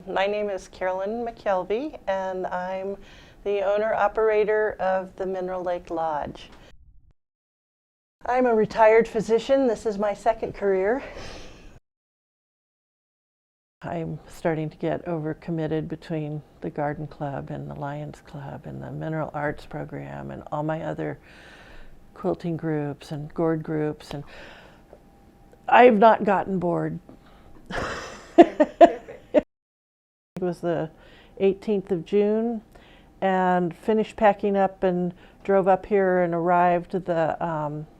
My name is Carolyn McKelvey, and I'm the owner-operator of the Mineral Lake Lodge. I'm a retired physician. This is my second career. I'm starting to get overcommitted between the Garden Club and the Lions Club and the Mineral Arts Program and all my other quilting groups and gourd groups, and I've not gotten bored. It was the 18th of June and finished packing up and drove up here and arrived the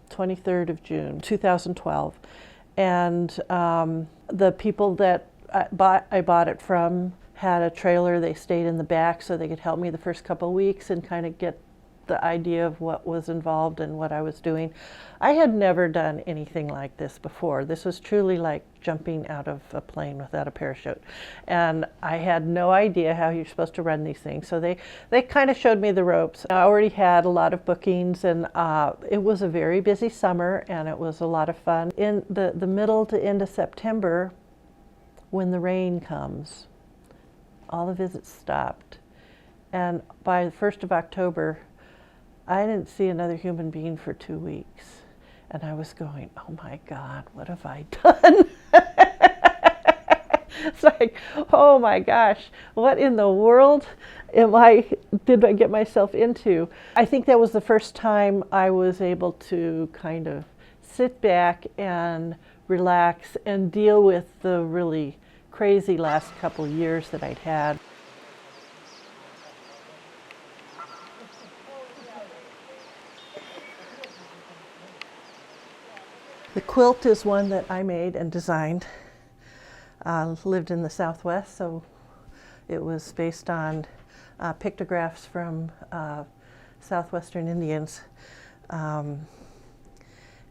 23rd of June 2012. And the people that I bought it from had a trailer. They stayed in the back so they could help me the first couple of weeks and kind of get the idea of what was involved and what I was doing. I had never done anything like this before. This was truly like jumping out of a plane without a parachute. And I had no idea how you're supposed to run these things. So they kind of showed me the ropes. I already had a lot of bookings, and it was a very busy summer, and it was a lot of fun. In the middle to end of September, when the rain comes, all the visits stopped. And by the 1st of October, I didn't see another human being for 2 weeks. And I was going, oh my God, what have I done? It's like, oh my gosh, what in the world did I get myself into? I think that was the first time I was able to kind of sit back and relax and deal with the really crazy last couple years that I'd had. The quilt is one that I made and designed. Lived in the Southwest, so it was based on pictographs from Southwestern Indians,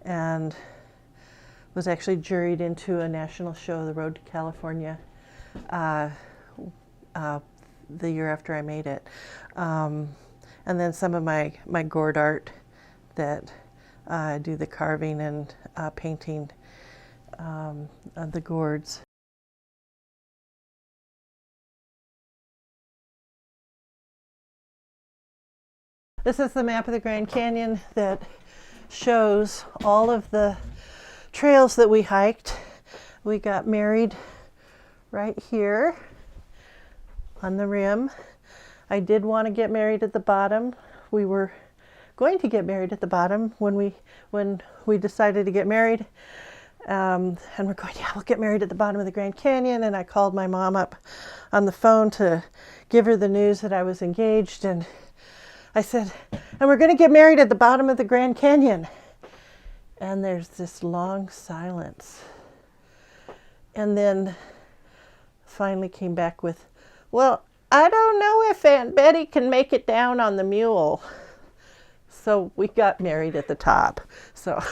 and was actually juried into a national show, The Road to California, the year after I made it. And then some of my gourd art that I do the carving and painting of the gourds. This is the map of the Grand Canyon that shows all of the trails that we hiked. We got married right here on the rim. I did want to get married at the bottom. We were going to get married at the bottom when we decided to get married, and we're going, yeah, we'll get married at the bottom of the Grand Canyon. And I called my mom up on the phone to give her the news that I was engaged, and I said, and we're going to get married at the bottom of the Grand Canyon. And there's this long silence, and then finally came back with, well, I don't know if Aunt Betty can make it down on the mule. So we got married at the top. So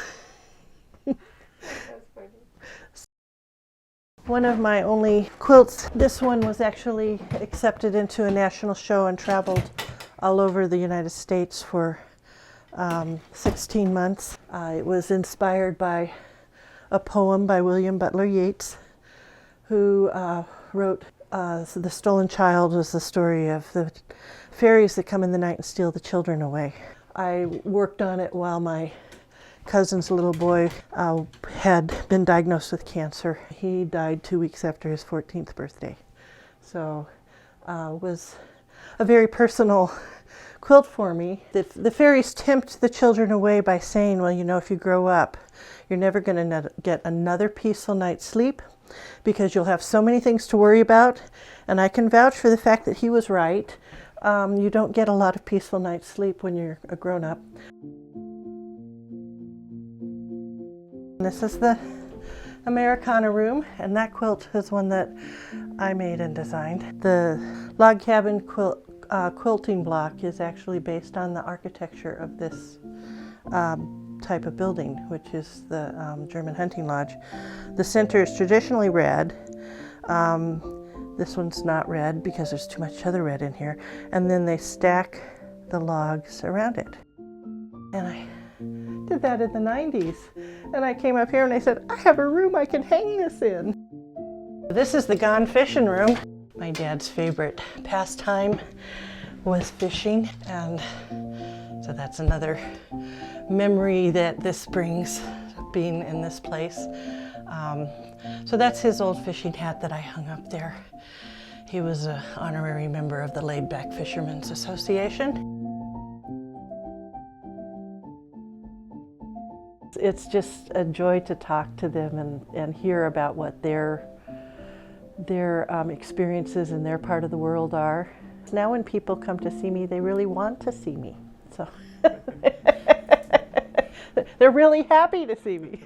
one of my only quilts, this one was actually accepted into a national show and traveled all over the United States for 16 months. It was inspired by a poem by William Butler Yeats, who wrote The Stolen Child was the story of the fairies that come in the night and steal the children away. I worked on it while my cousin's little boy had been diagnosed with cancer. He died 2 weeks after his 14th birthday. So it was a very personal quilt for me. The fairies tempt the children away by saying, well, you know, if you grow up, you're never going to get another peaceful night's sleep because you'll have so many things to worry about. And I can vouch for the fact that he was right. You don't get a lot of peaceful night's sleep when you're a grown-up. This is the Americana room, and that quilt is one that I made and designed. The log cabin quilting block is actually based on the architecture of this type of building, which is the German hunting lodge. The center is traditionally red. This one's not red because there's too much other red in here. And then they stack the logs around it. And I did that in the 90s. And I came up here and I said, I have a room I can hang this in. This is the Gone Fishing room. My dad's favorite pastime was fishing, and so that's another memory that this brings, being in this place. So that's his old fishing hat that I hung up there. He was an honorary member of the Laid Back Fishermen's Association. It's just a joy to talk to them and hear about what their experiences in their part of the world are. Now when people come to see me, they really want to see me. So they're really happy to see me.